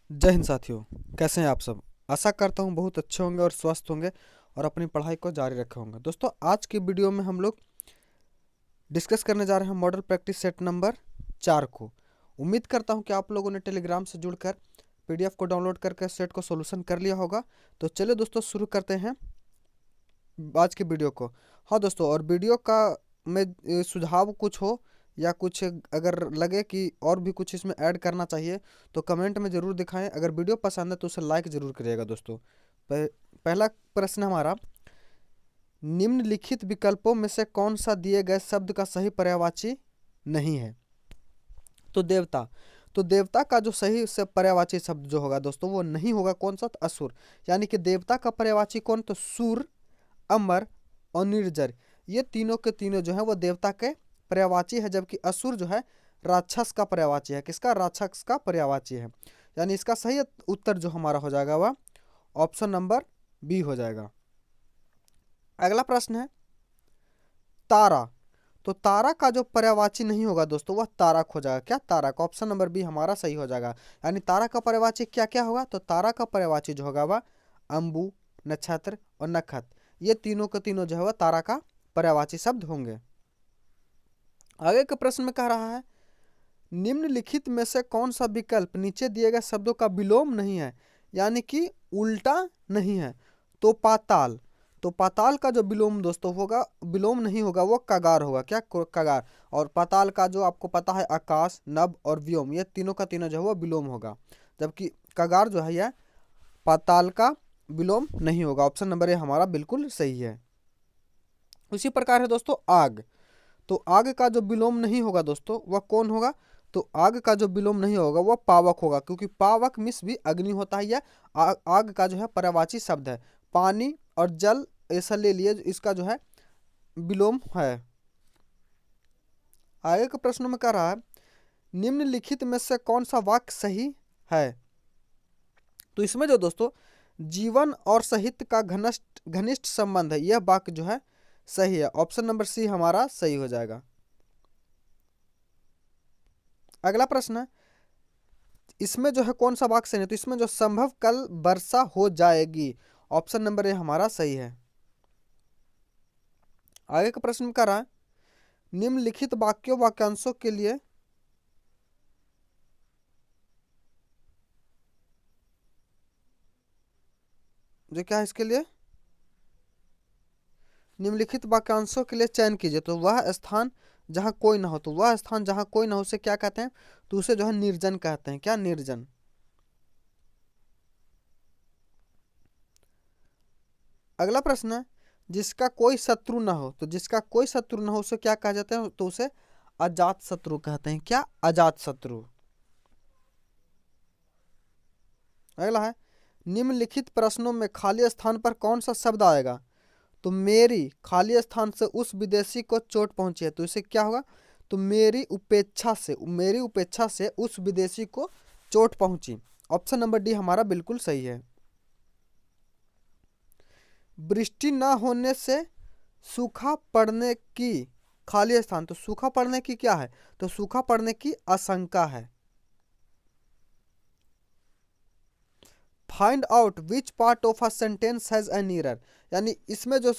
जय हिंद साथियों। कैसे हैं आप सब। आशा करता हूं बहुत अच्छे होंगे और स्वस्थ होंगे और अपनी पढ़ाई को जारी रखे होंगे। दोस्तों, आज की वीडियो में हम लोग डिस्कस करने जा रहे हैं मॉडल प्रैक्टिस सेट नंबर 4 को। उम्मीद करता हूं कि आप लोगों ने टेलीग्राम से जुड़कर पीडीएफ को डाउनलोड करके सेट को सोल्यूशन कर लिया होगा। तो चलिए दोस्तों, शुरू करते हैं आज की वीडियो को। हाँ दोस्तों, और वीडियो का में सुझाव कुछ हो या कुछ अगर लगे कि और भी कुछ इसमें ऐड करना चाहिए तो कमेंट में ज़रूर दिखाएं। अगर वीडियो पसंद है तो उसे लाइक ज़रूर करिएगा दोस्तों। पहला प्रश्न हमारा, निम्नलिखित विकल्पों में से कौन सा दिए गए शब्द का सही पर्यायवाची नहीं है। तो देवता, तो देवता का जो सही से पर्यायवाची शब्द जो होगा दोस्तों वो नहीं होगा कौन सा, तो असुर। यानी कि देवता का पर्यायवाची कौन, तो सूर, अमर और निर्जर। ये तीनों के तीनों जो है वो देवता के पर्यायवाची है, जबकि असुर जो है राक्षस का पर्यायवाची है। किसका, राक्षस का पर्यायवाची है। यानी इसका सही उत्तर जो हमारा हो जाएगा वह ऑप्शन नंबर बी हो जाएगा। अगला प्रश्न है तारा। तो तारा का जो पर्यायवाची नहीं होगा दोस्तों वह तारक हो जाएगा। क्या, तारक। ऑप्शन नंबर बी हमारा सही हो जाएगा। यानी तारा का पर्यायवाची क्या क्या होगा, तो तारा का पर्यायवाची जो होगा वह अंबु, नक्षत्र और नक्षत्र। ये तीनों के तीनों जो है वह तारा का पर्यायवाची शब्द होंगे। आगे के प्रश्न में कह रहा है, निम्नलिखित में से कौन सा विकल्प नीचे दिए गए शब्दों का विलोम नहीं है, यानी कि उल्टा नहीं है। तो पाताल, तो पाताल का जो विलोम दोस्तों होगा, विलोम नहीं होगा, वो कगार होगा। क्या, कगार। और पाताल का जो आपको पता है आकाश, नभ और व्योम, ये तीनों का तीनों जो है वो विलोम होगा, जबकि कगार जो है यह पाताल का विलोम नहीं होगा। ऑप्शन नंबर ए हमारा बिल्कुल सही है। उसी प्रकार है दोस्तों आग। तो आग का जो विलोम नहीं होगा दोस्तों वह कौन होगा, तो आग का जो विलोम नहीं होगा वह पावक होगा, क्योंकि पावक मिस भी अग्नि होता है। यह आग का जो है पर्यायवाची शब्द है। पानी और जल ऐसा ले लिए, इसका जो है विलोम है। आगे के प्रश्न में कह रहा है, निम्नलिखित में से कौन सा वाक्य सही है। तो इसमें जो दोस्तों जीवन और साहित्य का घनिष्ठ घनिष्ठ संबंध है, यह वाक्य जो है सही है। ऑप्शन नंबर सी हमारा सही हो जाएगा। अगला प्रश्न है, इसमें जो है कौन सा वाक्य सही है, तो इसमें जो संभव कल वर्षा हो जाएगी, ऑप्शन नंबर ए हमारा सही है। आगे का प्रश्न कर रहा है, निम्नलिखित वाक्यों वाक्यांशों के लिए जो क्या है, इसके लिए निम्नलिखित वाक्यांशों के लिए चयन कीजिए। तो वह स्थान जहां कोई ना हो, तो वह स्थान जहां कोई ना हो उसे क्या कहते हैं, तो उसे जो है निर्जन कहते हैं। क्या, निर्जन। अगला प्रश्न है, जिसका कोई शत्रु ना हो, तो जिसका कोई शत्रु ना हो उसे क्या कहा जाता है, तो उसे अजात शत्रु कहते हैं। क्या, अजात शत्रु। अगला है, निम्नलिखित प्रश्नों में खाली स्थान पर कौन सा शब्द आएगा, तो मेरी खाली स्थान से उस विदेशी को चोट पहुंची है, तो इसे क्या होगा, तो मेरी उपेक्षा से उस विदेशी को चोट पहुंची। ऑप्शन नंबर डी हमारा बिल्कुल सही है। वृष्टि न होने से सूखा पड़ने की खाली स्थान, तो सूखा पड़ने की क्या है, तो सूखा पड़ने की आशंका है। Find out which part of a sentence has an error, यानी इसमें जो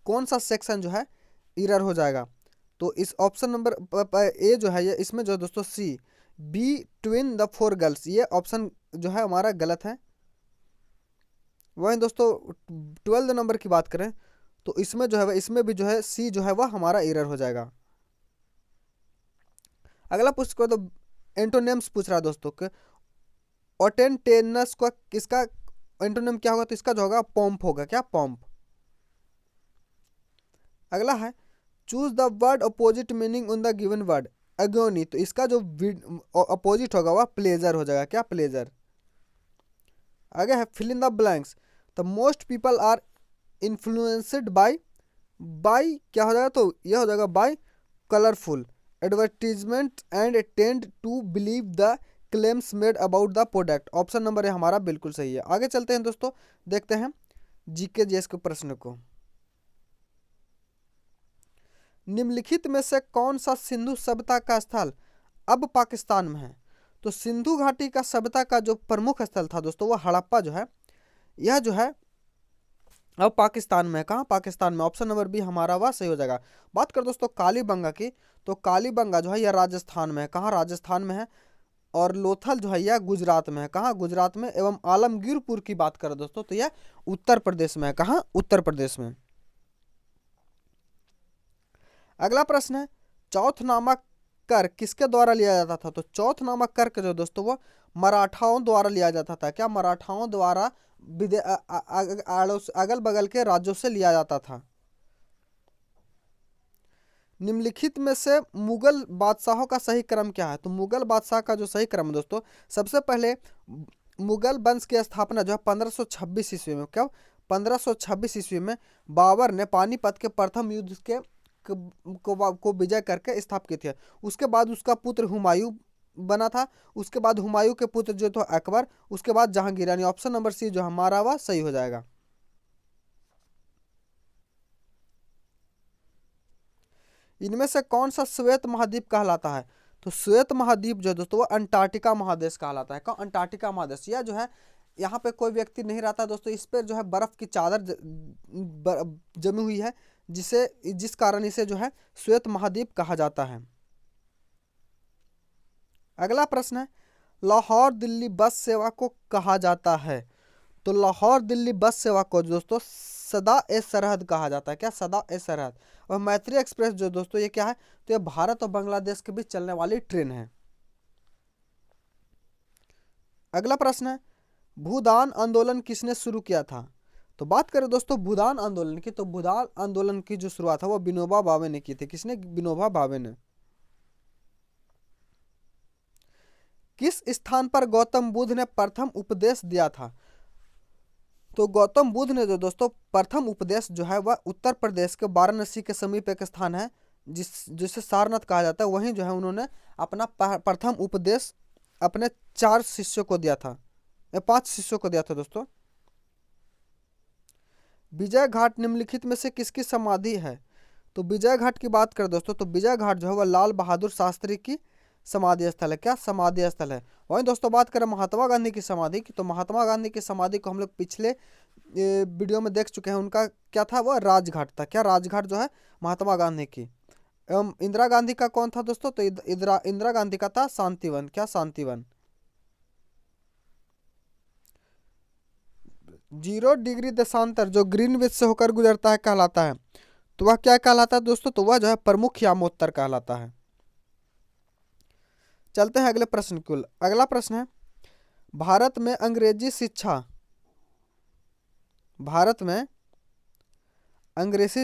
कौन सा सेक्शन जो है एरर हो जाएगा, तो इस ऑप्शन नंबर ए जो है ये, इसमें जो दोस्तों C, between the four girls, ये ऑप्शन जो है हमारा गलत है। वहीं दोस्तों 12 नंबर की बात करें तो इसमें जो है इसमें भी जो है सी जो है वह हमारा एरर हो जाएगा। अगला पूछ को तो एंटोनिम्स पूछ रहा है दोस्तों के, ऑटेंटेनस को किसका एंटोनिम क्या होगा, तो इसका जो होगा पॉम्प होगा। क्या, पॉम्प। अगला है, choose the word opposite meaning on the given word, agony, तो इसका जो अपोजिट होगा वह प्लेजर हो जाएगा। क्या, प्लेजर। आगे है, fill in the blanks, the most people are influenced by, by क्या हो जाएगा, तो यह हो जाएगा by colourful advertisement and tend to believe the claims made about the product. Option number है हमारा बिल्कुल सही है। आगे चलते हैं दोस्तों, देखते हैं जीके जीएस के प्रश्न को। निम्नलिखित में से कौन सा सिंधु सभ्यता का स्थल अब पाकिस्तान में है, तो सिंधु घाटी का सभ्यता का जो प्रमुख स्थल था दोस्तों वो हड़प्पा जो है, यह जो है अब पाकिस्तान में, कहाँ पाकिस्तान में, ऑप्शन नंबर बी हमारा वह सही हो जाएगा। बात करें दोस्तों कालीबंगा की, तो कालीबंगा जो है यह राजस्थान में है, कहाँ राजस्थान में है। और लोथल जो है यह गुजरात में है, कहाँ गुजरात में। एवं आलमगीरपुर की बात करें दोस्तों तो यह उत्तर प्रदेश में है, कहाँ उत्तर प्रदेश में। अगला प्रश्न है चौथ नामक कर किसके द्वारा लिया जाता था, तो चौथ नामक कर के जो दोस्तों वो मराठाओं द्वारा लिया जाता था, क्या मराठाओं द्वारा अगल बगल के राज्यों से लिया जाता था। निम्नलिखित में से मुगल बादशाहों का सही क्रम क्या है, तो मुगल बादशाह का जो सही क्रम है दोस्तों, सबसे पहले मुगल वंश की स्थापना जो है 1526 ईस्वी में, क्या 1526 ईस्वी में बाबर ने पानीपत के प्रथम युद्ध के को विजय करके स्थापित किया। उसके बाद उसका पुत्र हुमायूं बना था, उसके बाद हुमायूं के पुत्र जो तो अकबर, उसके बाद जहांगीर, यानी ऑप्शन नंबर सी जो हमारा वह सही हो जाएगा। इनमें से कौन सा श्वेत महाद्वीप कहलाता है, तो श्वेत महाद्वीप जो दोस्तों वो अंटार्कटिका महादेश कहलाता है। कौन अंटार्कटिका महादेश, यह जो है यहाँ पे कोई व्यक्ति नहीं रहता दोस्तों, इस पर जो है बर्फ की चादर जमी हुई है, जिस कारण इसे जो है श्वेत महाद्वीप कहा जाता है। अगला प्रश्न है लाहौर दिल्ली बस सेवा को कहा जाता है, तो लाहौर दिल्ली बस सेवा को दोस्तों सदा ए सरहद कहा जाता है, क्या सदा ए सरहद। और मैत्री एक्सप्रेस जो दोस्तों ये क्या है, तो ये भारत और बांग्लादेश के बीच चलने वाली ट्रेन है। अगला प्रश्न है भूदान आंदोलन किसने शुरू किया था, तो बात करें दोस्तों भूदान आंदोलन की, तो भूदान आंदोलन की जो शुरुआत है वो विनोबा भावे ने की थी। किसने, विनोबा भावे ने। किस स्थान पर गौतम बुद्ध ने प्रथम उपदेश दिया था, तो गौतम बुद्ध ने जो दोस्तों प्रथम उपदेश जो है वह उत्तर प्रदेश के वाराणसी के समीप एक स्थान है जिसे सारनाथ कहा जाता है, वहीं जो है उन्होंने अपना प्रथम उपदेश अपने 4 शिष्यों को दिया था, 5 शिष्यों को दिया था दोस्तों। विजय घाट निम्नलिखित में से किसकी समाधि है, तो विजय घाट की बात करें दोस्तों तो विजय घाट जो है वह लाल बहादुर शास्त्री की समाधि स्थल है, क्या समाधि स्थल है। वहीं दोस्तों बात करें महात्मा गांधी की समाधि की, तो महात्मा गांधी की समाधि को हम लोग पिछले वीडियो में देख चुके हैं, उनका क्या था वह राजघाट था, क्या राजघाट जो है महात्मा गांधी की। एवं इंदिरा गांधी का कौन था दोस्तों, तो इंदिरा गांधी का था शांतिवन, क्या शांतिवन। 0 डिग्री देशांतर जो ग्रीनविच से होकर गुजरता है कहलाता है, तो वह क्या कहलाता है दोस्तों, तो वह जो है प्रमुख यामोत्तर कहलाता है। चलते हैं अगले प्रश्न की। अगला प्रश्न है भारत में अंग्रेजी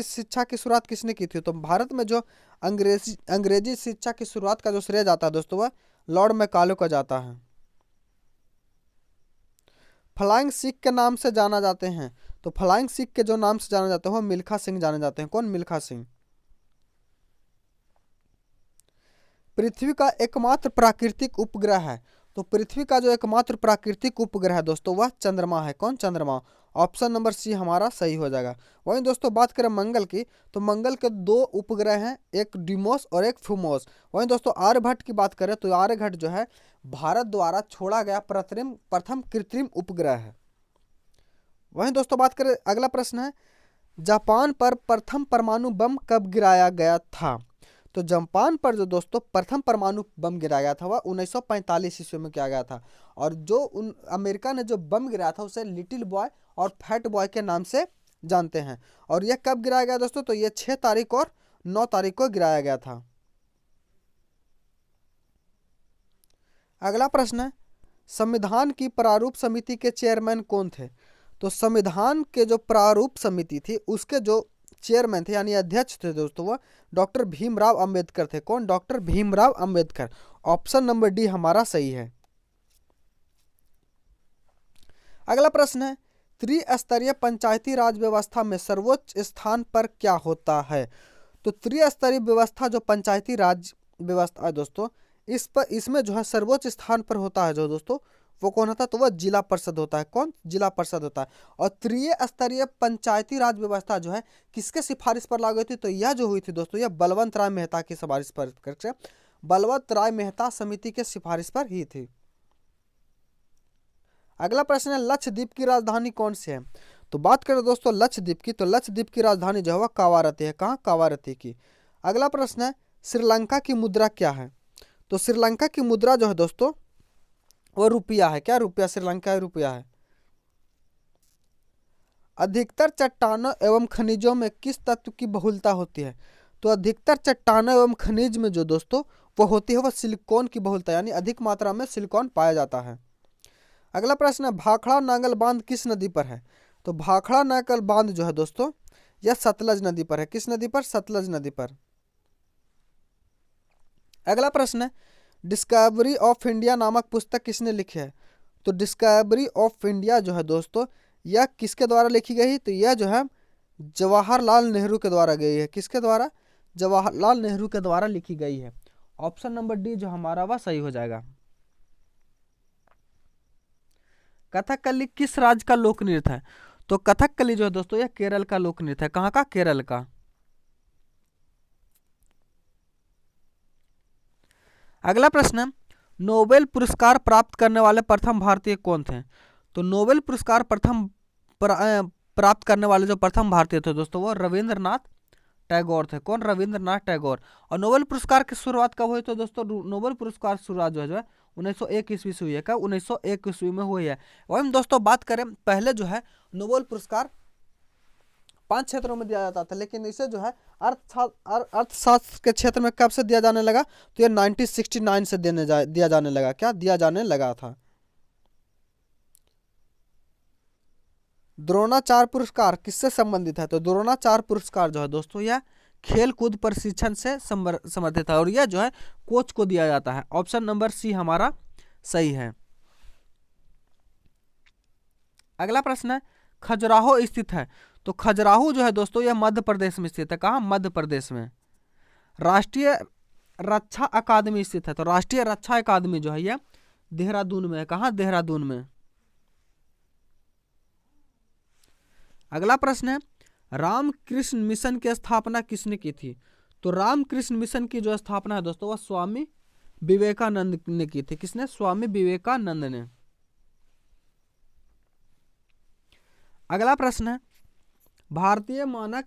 शिक्षा की शुरुआत किसने की थी, तो भारत में जो अंग्रेजी शिक्षा की शुरुआत का जो श्रेय जाता है दोस्तों वह लॉर्ड मैकाले को जाता है। फ्लाइंग सिख के नाम से जाना जाते हैं, तो फ्लाइंग सिख के जो नाम से जाना जाते हैं वो मिल्खा सिंह जाने जाते हैं, कौन, मिल्खा सिंह। पृथ्वी का एकमात्र प्राकृतिक उपग्रह है, तो पृथ्वी का जो एकमात्र प्राकृतिक उपग्रह है दोस्तों वह चंद्रमा है, कौन, चंद्रमा। ऑप्शन नंबर सी हमारा सही हो जाएगा। वहीं दोस्तों बात करें मंगल की, तो मंगल के 2 उपग्रह हैं, एक डिमोस और एक फूमोस। वहीं दोस्तों आर्यभट्ट की बात करें तो आर्यभट्ट जो है भारत द्वारा छोड़ा गया प्रथम कृत्रिम उपग्रह है। वहीं दोस्तों बात करें अगला प्रश्न है जापान पर प्रथम परमाणु बम कब गिराया गया था, तो जापान पर जो दोस्तों प्रथम परमाणु बम गिराया गया था वह 1945 ईस्वी में किया गया था। और जो अमेरिका ने जो बम गिराया था उसे लिटिल बॉय और फैट बॉय के नाम से जानते हैं। और यह कब गिराया गया दोस्तों, तो यह 6 तारीख और 9 तारीख को गिराया गया था। अगला प्रश्न है संविधान की प्रारूप समिति के चेयरमैन कौन थे, तो संविधान के जो प्रारूप समिति थी उसके जो चेयरमैन थे यानी अध्यक्ष थे दोस्तों वह डॉक्टर भीमराव अंबेडकर थे, कौन, doctor Bhimrao Ambedkar. Option number D हमारा सही है। अगला प्रश्न है त्रिस्तरीय पंचायती राज व्यवस्था में सर्वोच्च स्थान पर क्या होता है, तो त्रिस्तरीय व्यवस्था जो पंचायती राज व्यवस्था है दोस्तों इसमें जो है सर्वोच्च स्थान पर होता है जो दोस्तों वो कौन होता है, तो वह जिला परिषद होता है, कौन, जिला परिषद होता है। और त्रिस्तरीय पंचायती राज व्यवस्था जो है किसके सिफारिश पर लागू हुई थी, तो यह जो हुई थी दोस्तों यह बलवंत राय मेहता की सिफारिश पर करके बलवंत राय मेहता समिति के सिफारिश पर ही थी। अगला प्रश्न है लक्षद्वीप की राजधानी कौन सी है? तो बात करें दोस्तों लक्षद्वीप की, तो लक्षद्वीप की राजधानी जो है कावारती है। कहाँ? कावारती की। अगला प्रश्न है श्रीलंका की मुद्रा क्या है? तो श्रीलंका की मुद्रा जो है दोस्तों वो रुपया है। क्या? रुपया। श्रीलंका रुपया है। अधिकतर चट्टानों एवं खनिजों में किस तत्व की बहुलता होती है? तो अधिकतर चट्टानों एवं खनिज में जो दोस्तों वो होती है वह सिलिकॉन की बहुलता, यानी अधिक मात्रा में सिलिकॉन पाया जाता है। अगला प्रश्न है भाखड़ा नांगल बांध किस नदी पर है? तो भाखड़ा नांगल बांध जो है दोस्तों यह सतलज नदी पर है। किस नदी पर? सतलज नदी पर। अगला प्रश्न है डिस्कवरी ऑफ इंडिया नामक पुस्तक किसने लिखी है? तो डिस्कवरी ऑफ इंडिया जो है दोस्तों यह किसके द्वारा लिखी गई? तो यह जो है जवाहरलाल नेहरू के द्वारा गई है। किसके द्वारा? जवाहरलाल नेहरू के द्वारा लिखी गई है। ऑप्शन नंबर डी जो हमारा वह सही हो जाएगा। कथकली किस राज्य का लोक नृत्य है? तो कथकली जो है दोस्तों यह केरल का लोक नृत्य है। कहाँ का? केरल का। अगला प्रश्न है नोबेल पुरस्कार प्राप्त करने वाले प्रथम भारतीय कौन थे? तो नोबेल पुरस्कार प्राप्त करने वाले जो प्रथम भारतीय थे दोस्तों वो रविंद्रनाथ टैगोर थे। कौन? रविंद्रनाथ टैगोर। और नोबेल पुरस्कार की शुरुआत कब हुई? तो दोस्तों नोबेल पुरस्कार शुरुआत जो है 1901 ईस्वी से हुई है। कब? 1901 ईस्वी में हुई है। वही दोस्तों बात करें पहले जो है नोबेल पुरस्कार 5 क्षेत्रों में दिया जाता था, लेकिन इसे जो है अर्थशास्त्र के क्षेत्र में कब से दिया जाने लगा? तो ये 1969 से दिया जाने लगा। क्या? दिया जाने लगा था। द्रोणाचार्य पुरस्कार किससे संबंधित है? तो द्रोणाचार्य पुरस्कार जो है दोस्तों यह खेल कूद प्रशिक्षण से संबंधित है और यह जो है कोच को दिया जाता है। ऑप्शन नंबर सी हमारा सही है। अगला प्रश्न है खजुराहो स्थित है। तो खजुराहो जो है दोस्तों यह मध्य प्रदेश में स्थित है। कहाँ? मध्य प्रदेश में। राष्ट्रीय रक्षा अकादमी स्थित है। तो राष्ट्रीय रक्षा अकादमी जो है यह देहरादून में है। कहाँ? देहरादून में। अगला प्रश्न है रामकृष्ण मिशन की स्थापना किसने की थी? तो रामकृष्ण मिशन की जो स्थापना है दोस्तों वह स्वामी विवेकानंद ने की थी। किसने? स्वामी विवेकानंद ने। अगला प्रश्न है भारतीय मानक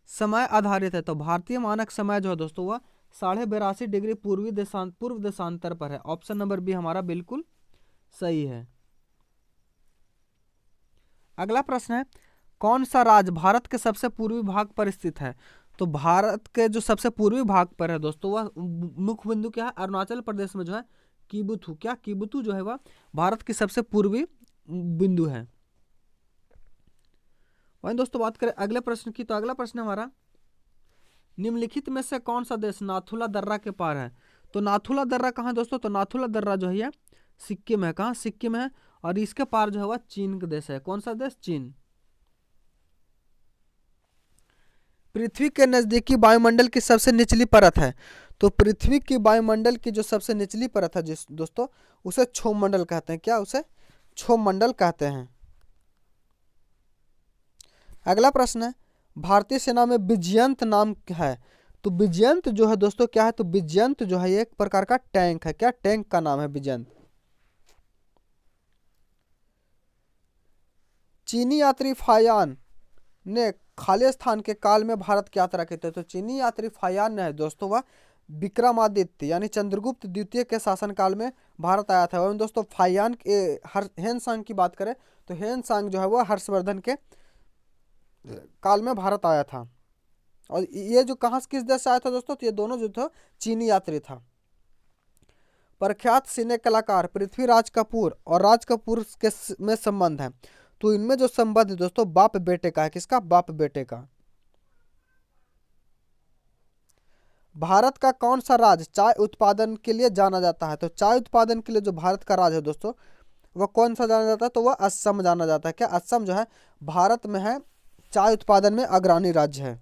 समय आधारित है। तो भारतीय मानक समय जो है दोस्तों वह 82.5 डिग्री पूर्व देशांतर पर है। ऑप्शन नंबर बी हमारा बिल्कुल सही है। अगला प्रश्न है कौन सा राज्य भारत के सबसे पूर्वी भाग पर स्थित है? तो भारत के जो सबसे पूर्वी भाग पर है दोस्तों वह मुख्य बिंदु क्या है? अरुणाचल प्रदेश में जो है कीबुथु। क्या? कीबुथु जो है वह भारत की सबसे पूर्वी बिंदु है। वहीं दोस्तों बात करें अगले प्रश्न की, तो अगला प्रश्न हमारा निम्नलिखित में से कौन सा देश नाथुला दर्रा के पार है? तो नाथुला दर्रा कहाँ है दोस्तों? तो नाथुला दर्रा जो है सिक्किम है। कहाँ? सिक्किम है। और इसके पार जो है वह चीन का देश है। कौन सा देश? चीन। पृथ्वी के नजदीकी वायुमंडल की सबसे निचली परत है। तो पृथ्वी की वायुमंडल की जो सबसे निचली परत है जिस दोस्तों उसे क्षोभ मंडल कहते हैं। क्या? उसे क्षोभ मंडल कहते हैं। अगला प्रश्न है भारतीय सेना में विजयंत नाम है। तो विजयंत जो है दोस्तों क्या है? तो विजयंत जो है एक प्रकार का टैंक है। क्या? टैंक का नाम है विजयंत। चीनी यात्री फायान ने खालिस्तान के काल में भारत की यात्रा की थी। तो चीनी यात्री फायान ने दोस्तों वह विक्रमादित्य यानी चंद्रगुप्त द्वितीय के शासनकाल में भारत आया था। वहीं दोस्तों फायान के हेनसांग की बात करें तो हेनसांग जो है वह हर्षवर्धन के काल में भारत आया था। और ये जो कहाँ किस देश से आया था दोस्तों? तो ये दोनों जो था चीनी यात्री था। प्रख्यात सिने कलाकार पृथ्वीराज कपूर और राज कपूर के में संबंध है। तो इनमें जो संबंध है दोस्तों बाप बेटे का है। किसका? बाप बेटे का। भारत का कौन सा राज्य चाय उत्पादन के लिए जाना जाता है? तो चाय उत्पादन के लिए जो भारत का राज्य है दोस्तों वह कौन सा जाना जाता है? तो वह असम जाना जाता है। क्या? असम जो है भारत में है चाय उत्पादन में अग्रणी राज्य है।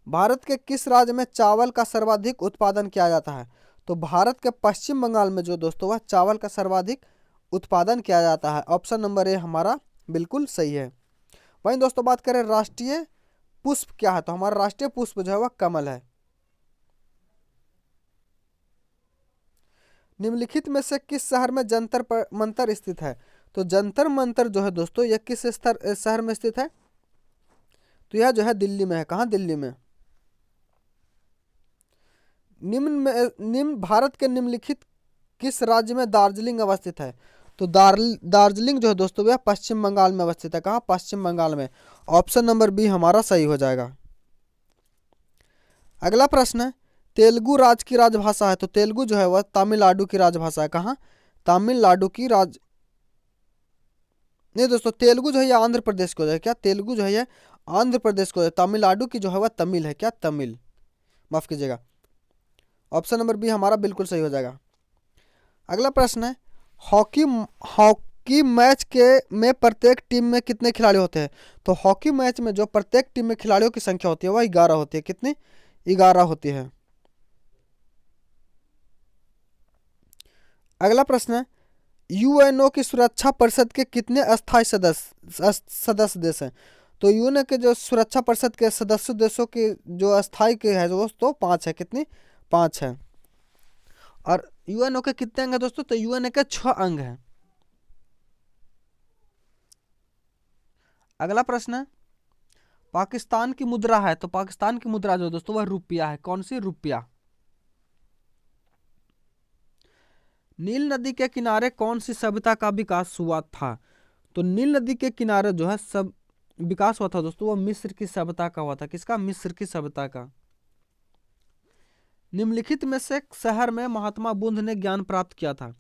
भारत के किस राज्य में चावल का सर्वाधिक उत्पादन किया जाता है? तो भारत के पश्चिम बंगाल में जो दोस्तों वह चावल का सर्वाधिक उत्पादन किया जाता है। ऑप्शन नंबर ए हमारा बिल्कुल सही है। वहीं दोस्तों बात करें राष्ट्रीय पुष्प क्या है? तो हमारा राष्ट्रीय पुष्प जो है वह कमल है। निम्नलिखित में से किस शहर में जंतर मंतर स्थित है? तो जंतर मंतर जो है दोस्तों यह किस शहर में स्थित है? तो यह जो है दिल्ली में है। कहाँ? दिल्ली में। निम्न भारत के निम्नलिखित किस राज्य में दार्जिलिंग अवस्थित है? तो दार्जिलिंग जो है दोस्तों वह पश्चिम बंगाल में अवस्थित है। कहाँ? पश्चिम बंगाल में। ऑप्शन नंबर बी हमारा सही हो जाएगा। अगला प्रश्न है, तेलुगु राज्य की राजभाषा है? तो तेलुगु जो है वह तमिलनाडु की राजभाषा है। कहाँ? तमिलनाडु की नहीं दोस्तों, तेलुगु जो है ये आंध्र प्रदेश को है। क्या? तेलुगु जो है ये आंध्र प्रदेश को है। तमिलनाडु की जो है वह तमिल है। क्या? तमिल, माफ कीजिएगा। ऑप्शन नंबर बी हमारा बिल्कुल सही हो जाएगा। अगला प्रश्न है, हॉकी हॉकी मैच के में प्रत्येक टीम में कितने खिलाड़ी होते हैं? तो हॉकी मैच में जो प्रत्येक टीम में खिलाड़ियों की संख्या होती है वह 11 होती है। कितनी? 11 होती है। अगला प्रश्न है, यूएनओ की सुरक्षा परिषद के कितने अस्थायी सदस्य देश हैं? तो यूएनओ के जो सुरक्षा परिषद के सदस्य देशों के जो अस्थायी के है दोस्तों 5 है। कितनी? 5 है। और यूएनओ के कितने अंग है दोस्तों? तो यूएनओ के 6 अंग हैं। अगला प्रश्न है, पाकिस्तान की मुद्रा है? तो पाकिस्तान की मुद्रा जो दोस्तों वह रुपया है। कौन सी? रुपया। नील नदी के किनारे कौन सी सभ्यता का विकास हुआ था? तो नील नदी के किनारे जो है सब विकास हुआ था दोस्तों वो मिस्र की सभ्यता का हुआ था। किसका? मिस्र की सभ्यता का। निम्नलिखित में से शहर में महात्मा बुद्ध ने ज्ञान प्राप्त किया था?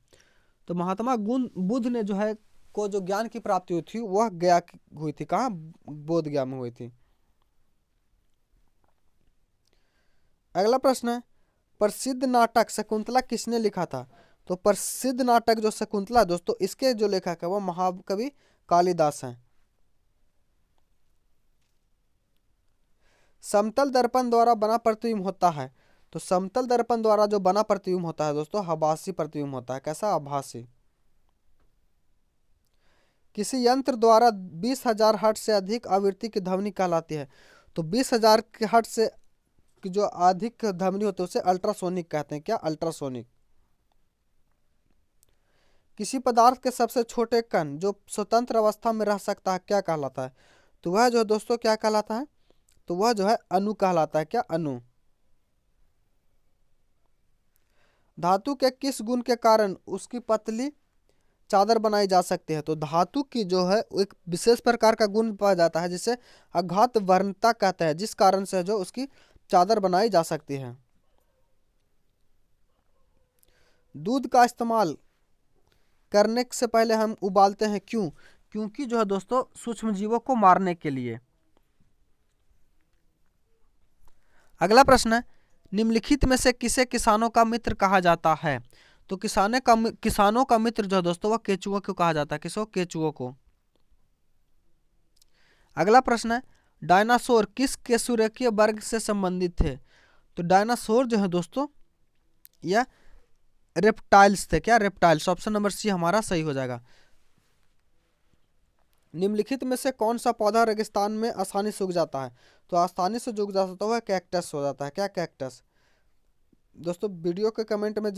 तो महात्मा बुद्ध ने जो है को जो ज्ञान की प्राप्ति हुई थी वह गया हुई थी। कहाँ? बोध गया में हुई थी। अगला प्रश्न है, प्रसिद्ध नाटक शकुंतला किसने लिखा था? तो प्रसिद्ध नाटक जो शकुंतला दोस्तों इसके जो लेखक है वह महाकवि कालिदास हैं। समतल दर्पण द्वारा बना प्रतिबिंब होता है? तो समतल दर्पण द्वारा जो बना प्रतिबिंब होता है दोस्तों आभासी प्रतिबिंब होता है। कैसा? आभासी। किसी यंत्र द्वारा 20,000 हर्ट्ज से अधिक आवृत्ति की ध्वनि कहलाती है? तो 20,000 के हर्ट्ज से की जो अधिक ध्वनि होती है उसे अल्ट्रासोनिक कहते हैं। क्या? अल्ट्रासोनिक। किसी पदार्थ के सबसे छोटे कण जो स्वतंत्र अवस्था में रह सकता है क्या कहलाता है? तो वह जो दोस्तों क्या कहलाता है? तो वह जो है अणु कहलाता है। क्या? अणु। धातु के किस गुण के कारण उसकी पतली चादर बनाई जा सकती है? तो धातु की जो है एक विशेष प्रकार का गुण पाया जाता है जिसे अघात वर्णता कहते हैं, जिस कारण से जो उसकी चादर बनाई जा सकती है। दूध का इस्तेमाल करने से पहले हम उबालते हैं। क्यों? क्योंकि जो है दोस्तों सूक्ष्म जीवों को मारने के लिए। अगला प्रश्न है, निम्नलिखित में से किसे किसानों का मित्र कहा जाता है? तो किसानों का मित्र जो है दोस्तों वह केचुओं को कहा जाता है। किसको? केचुओं को। अगला प्रश्न है, डायनासोर किस कशेरुकीय वर्ग से संबंधित थे? तो डायनासोर जो है दोस्तों यह रेप्टाइल्स थे। क्या? रेप्टाइल्स। ऑप्शन नंबर सी हमारा सही हो जाएगा। निम्नलिखित में से कौन सा पौधा रेगिस्तान में आसानी से उग जाता है? तो आसानी से जो उग जाता है कैक्टस हो जाता है। क्या? कैक्टस। दोस्तों वीडियो के कमेंट में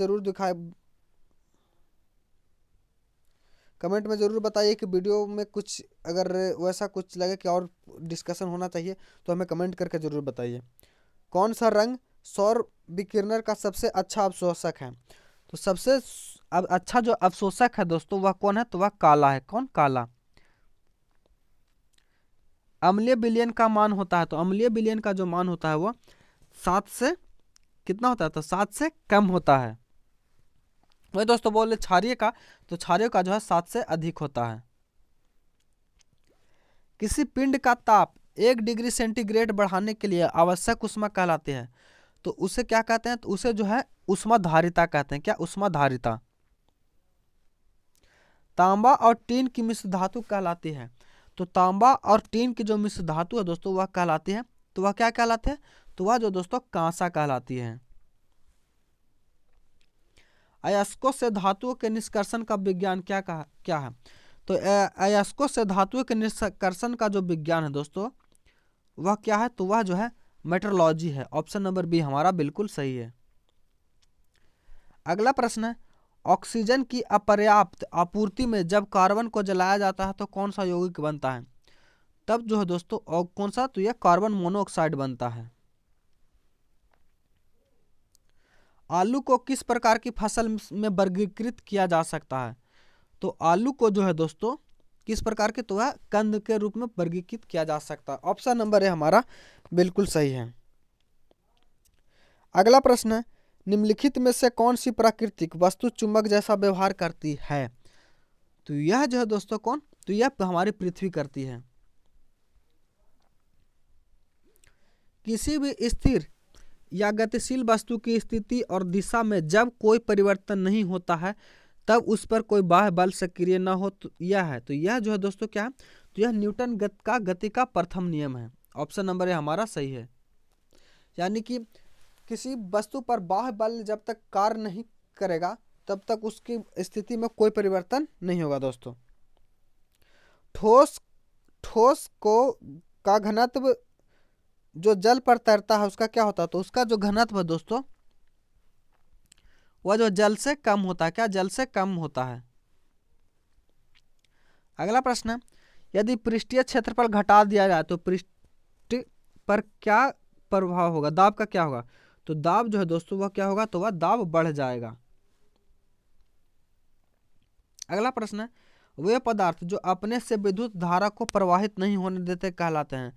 जरूर बताइए कि वीडियो में कुछ अगर वैसा कुछ लगे कि और डिस्कशन होना चाहिए तो हमें कमेंट करके जरूर बताइए। कौन सा रंग सौर विकिरण का सबसे अच्छा अवशोषक है? तो सबसे अच्छा जो अवशोषक है दोस्तों वह कौन है? तो वह काला है। कौन? काला। अम्लीय विलयन का मान होता है? तो अम्लीय विलयन का जो मान होता है वह 7 से कितना होता है? तो 7 से कम होता है। वही दोस्तों बोले क्षारीय का, तो क्षारीय का जो है 7 से अधिक होता है। किसी पिंड का ताप 1 डिग्री सेंटीग्रेड बढ़ाने के लिए आवश्यक ऊष्मा कहलाती है? तो उसे क्या कहते हैं? तो उसे जो है ऊष्माधारिता कहते हैं। क्या? ऊष्माधारिता। तांबा और टीन की मिश्र धातु कहलाती है? तो तांबा और टीन की जो मिश्र धातु है दोस्तों वह कहलाती है। तो वह क्या कहलाते हैं? तो वह जो दोस्तों कांसा कहलाती है। अयस्कों से धातुओं के निष्कर्षण का विज्ञान क्या है? तो अयस्कों से धातुओं के निष्कर्षण का जो विज्ञान है दोस्तों वह क्या है? तो वह जो है मेट्रोलॉजी है। ऑप्शन नंबर बी हमारा बिल्कुल सही है। अगला प्रश्न है, ऑक्सीजन की अपर्याप्त आपूर्ति में जब कार्बन को जलाया जाता है तो कौन सा यौगिक बनता है? तब जो है दोस्तों और कौन सा, तो यह कार्बन मोनोऑक्साइड बनता है। आलू को किस प्रकार की फसल में वर्गीकृत किया जा सकता है? तो आलू को जो है दोस्तों किस प्रकार के, तो वह कंद के रूप में वर्गीकृत किया जा सकता है। ऑप्शन नंबर ए हमारा बिल्कुल सही है। अगला प्रश्न है, निम्नलिखित में से कौन सी प्राकृतिक वस्तु चुंबक जैसा व्यवहार करती है? तो यह जो है दोस्तों कौन, तो यह हमारी पृथ्वी करती है। किसी भी स्थिर या गतिशील वस्तु की स्थिति और दिशा में जब कोई परिवर्तन नहीं होता है तब उस पर कोई बाह्य बल सक्रिय न हो, तो यह है। तो यह जो है दोस्तों क्या है, तो यह न्यूटन का गति का प्रथम नियम है। ऑप्शन नंबर ए हमारा सही है। यानी कि किसी वस्तु पर बाह्य बल जब तक कार्य नहीं करेगा तब तक उसकी स्थिति में कोई परिवर्तन नहीं होगा दोस्तों। ठोस को का घनत्व जो जल पर तैरता है उसका क्या होता है? तो उसका जो घनत्व है दोस्तों वह जो जल से कम होता है, क्या जल से कम होता है। अगला प्रश्न है, यदि पृष्ठीय क्षेत्रफल घटा दिया जाए तो पृष्ठ पर क्या प्रभाव होगा, दाब का क्या होगा? तो दाब जो है दोस्तों वह क्या होगा, तो वह दाब बढ़ जाएगा। अगला प्रश्न है, वे पदार्थ जो अपने से विद्युत धारा को प्रवाहित नहीं होने देते कहलाते हैं?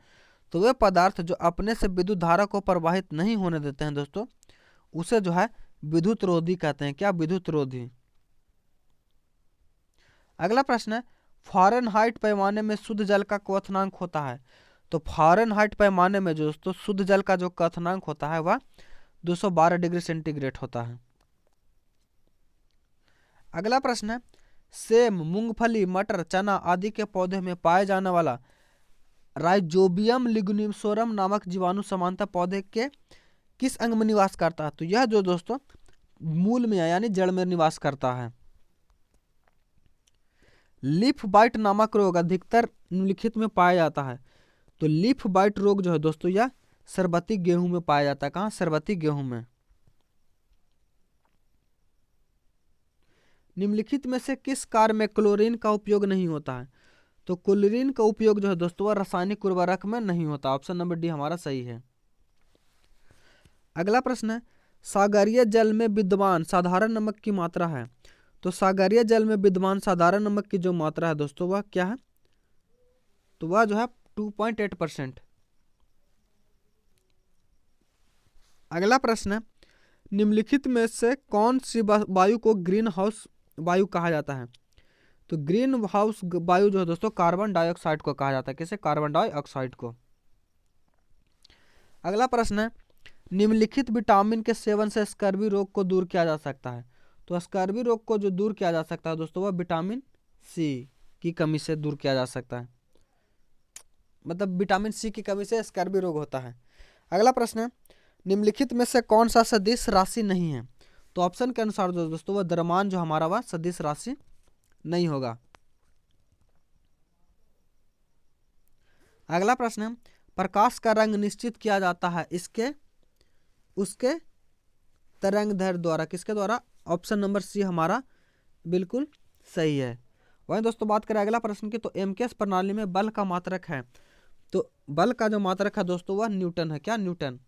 तो वे पदार्थ जो अपने से विद्युत धारा को प्रवाहित नहीं होने देते हैं दोस्तों उसे जो है विद्युत रोधी कहते हैं। क्या? विद्युत रोधी। अगला प्रश्न है, फ़ारेनहाइट पैमाने में शुद्ध जल का क्वथनांक होता है? तो फ़ारेनहाइट पैमाने में जो दोस्तों शुद्ध जल का जो क्वथनांक होता है वह 212 डिग्री सेंटीग्रेड होता है। अगला प्रश्न है, सेम, मूंगफली, मटर, चना आदि के पौधे में पाए जाने वाला राइजोबियम लिग्यूमिनोरम नामक जीवाणु सामान्यतः पौधे के किस अंग में निवास करता है? तो यह जो दोस्तों मूल में यानी जड़ में निवास करता है। लीफ बाइट नामक रोग अधिकतर निम्नलिखित में पाया जाता है? तो लीफ बाइट रोग जो है दोस्तों यह शरबती गेहूं में पाया जाता है। कहाँ? शरबती गेहूं में। निम्नलिखित में से किस कार्य में क्लोरीन का उपयोग नहीं होता है? तो क्लोरीन का उपयोग जो है दोस्तों वह रासायनिक उर्वरक में नहीं होता। ऑप्शन नंबर डी हमारा सही है। अगला प्रश्न है, सागरीय जल में विद्यमान साधारण नमक की मात्रा है? तो सागरीय जल में विद्यमान साधारण नमक की जो मात्रा है दोस्तों वह क्या है? तो वह जो है 2.8%। अगला प्रश्न है, निम्नलिखित में से कौन सी वायु को ग्रीन हाउस वायु कहा जाता है? तो ग्रीन हाउस वायु जो है दोस्तों कार्बन डाइऑक्साइड को कहा जाता है। किसे? कार्बन डाइऑक्साइड को। अगला प्रश्न है, निम्नलिखित विटामिन के सेवन से स्कर्वी रोग को दूर किया जा सकता है? तो स्कर्वी रोग को जो दूर किया जा सकता है दोस्तों वह विटामिन सी की कमी से दूर किया जा सकता है। मतलब विटामिन सी की कमी से स्कर्वी रोग होता है। अगला प्रश्न है, निम्नलिखित में से कौन सा सदिश राशि नहीं है? तो ऑप्शन के अनुसार जो दोस्तों वह द्रव्यमान जो हमारा वह सदिश राशि नहीं होगा। अगला प्रश्न है, प्रकाश का रंग निश्चित किया जाता है इसके उसके तरंगदैर्घ्य द्वारा? किसके द्वारा? ऑप्शन नंबर सी हमारा बिल्कुल सही है। वहीं दोस्तों बात करें अगला प्रश्न की, तो एमकेएस प्रणाली में बल का मात्रक है? तो बल का जो मात्रक है दोस्तों वह न्यूटन है। क्या? न्यूटन।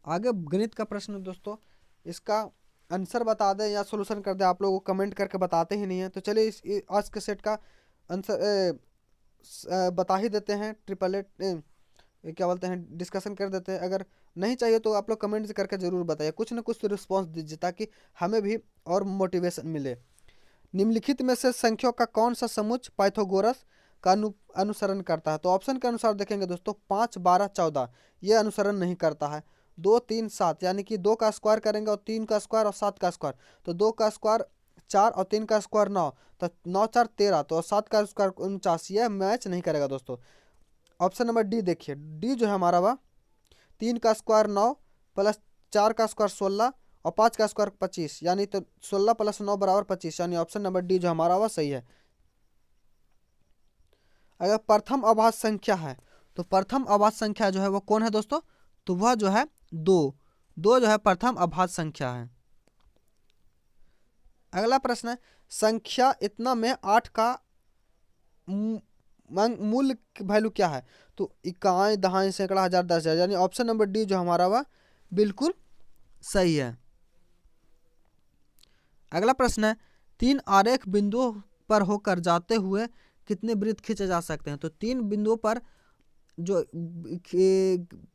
आगे गणित का प्रश्न दोस्तों, इसका आंसर बता दें या सोल्यूशन कर दें, आप लोगों को कमेंट करके बताते ही नहीं है। तो चलिए इस आज के सेट का आंसर बता ही देते हैं। 888 क्या बोलते हैं, डिस्कशन कर देते हैं। अगर नहीं चाहिए तो आप लोग कमेंट करके जरूर बताइए, कुछ ना कुछ रिस्पॉन्स दीजिए ताकि हमें भी और मोटिवेशन मिले। निम्नलिखित में से संख्याओं का कौन सा समुच्च पाइथागोरस का अनुसरण करता है? तो ऑप्शन के अनुसार देखेंगे दोस्तों 5, 12, 14 ये अनुसरण नहीं करता है। 2, 3, 7 यानी कि 2 का स्क्वायर करेंगे और 3 का स्क्वायर और 7 का स्क्वायर, तो 2 का स्क्वायर 4 और 3 का स्क्वायर 9, तो 9, 4, 13, तो 7 का स्क्वायर 49, यह मैच नहीं करेगा दोस्तों। ऑप्शन नंबर डी देखिए, डी जो है हमारा वह 3 का स्क्वायर 9 प्लस 4 का स्क्वायर 16 और 5 का स्क्वायर 25, यानी तो 16 + 9 = 25, यानी ऑप्शन नंबर डी जो हमारा वह सही है। अगर प्रथम अभाज्य संख्या है तो प्रथम अभाज्य संख्या जो है वो कौन है दोस्तों? तो वह जो है 2 जो है प्रथम अभाज्य संख्या है। अगला प्रश्न है, संख्या इतना में 8 का मूल वैल्यू क्या है? तो इकाई, दहाई, सैकड़ा, हजार, 10,000, यानी ऑप्शन नंबर डी जो हमारा वह बिल्कुल सही है। अगला प्रश्न है, 3 आरेख बिंदुओं पर होकर जाते हुए कितने वृत्त खींचे जा सकते हैं? तो 3 बिंदुओं पर जो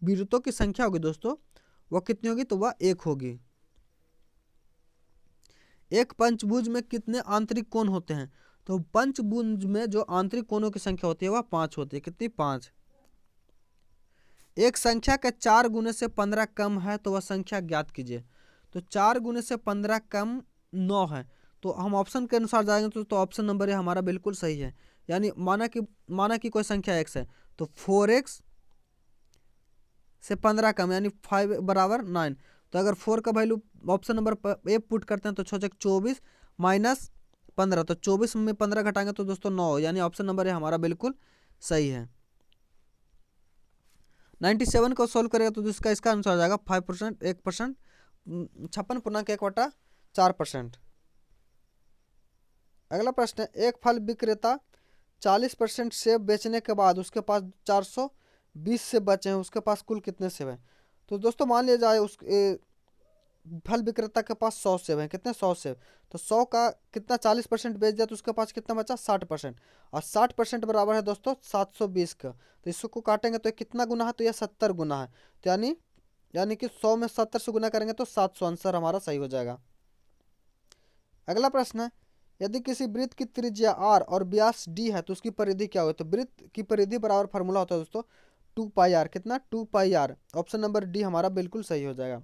वृत्तों की संख्या होगी दोस्तों वह कितनी होगी? तो वह 1 होगी। एक पंचभुज में कितने आंतरिक कोण होते हैं? तो पंचभुज में जो आंतरिक कोणों की संख्या होती है वह 5 होती है। कितनी? 5। एक संख्या के 4 गुने से 15 कम है तो वह संख्या ज्ञात कीजिए। तो 4 गुने से 15 कम 9 है, तो हम ऑप्शन के अनुसार जाएंगे तो ऑप्शन नंबर ए हमारा बिल्कुल सही है। यानी माना कि कोई संख्या x है तो 4x से 15 कम यानी 5 बराबर 9। तो अगर 4 का value option number A put करते हैं तो 6 24 माइनस 15, तो 24 में 15 घटाएंगे तो दोस्तों 9, यानी ऑप्शन नंबर ए हमारा बिल्कुल सही है। 97 को सोल्व करेगा तो इसका आंसर आ जाएगा 5%, 1%, 56.1/4%। अगला प्रश्न है, एक फल विक्रेता 40% सेब बेचने के बाद उसके पास 420 सेब बचे हैं, उसके पास कुल कितने सेब हैं? तो दोस्तों मान लिया जाए उस फल विक्रेता के पास 100 सेब हैं। कितने? 100 सेब। तो 100 का कितना 40% बेच दिया तो उसके पास कितना बचा? 60%। और 60% बराबर है दोस्तों 720 का। तो इसको काटेंगे तो कितना गुना है? तो यह 70 गुना है। तो यानी कि 100 में 70 से गुना करेंगे तो 700 आंसर हमारा सही हो जाएगा। अगला प्रश्न है, यदि किसी वृत्त की त्रिज्या r और व्यास d है तो उसकी परिधि क्या होगी? तो वृत्त की परिधि बराबर फार्मूला होता है दोस्तों 2πr। कितना? 2πr। ऑप्शन नंबर डी हमारा बिल्कुल सही हो जाएगा।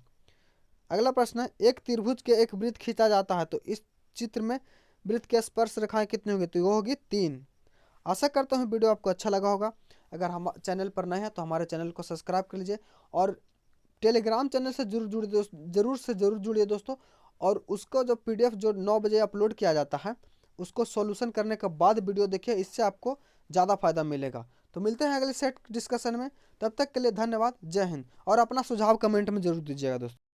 अगला प्रश्न है, एक त्रिभुज के एक वृत्त खींचा जाता है तो इस चित्र में वृत्त के स्पर्श रेखाएं कितनी होगी? तो वो होगी 3। आशा करता हूँ वीडियो आपको अच्छा लगा होगा। अगर हम चैनल पर नए हैं तो हमारे चैनल को सब्सक्राइब कर लीजिए और टेलीग्राम चैनल से जरूर जुड़िए दोस्तों। और उसको जो PDF जो 9 बजे अपलोड किया जाता है उसको सॉल्यूशन करने के बाद वीडियो देखिए, इससे आपको ज़्यादा फायदा मिलेगा। तो मिलते हैं अगले सेट डिस्कशन में, तब तक के लिए धन्यवाद। जय हिंद। और अपना सुझाव कमेंट में जरूर दीजिएगा दोस्तों।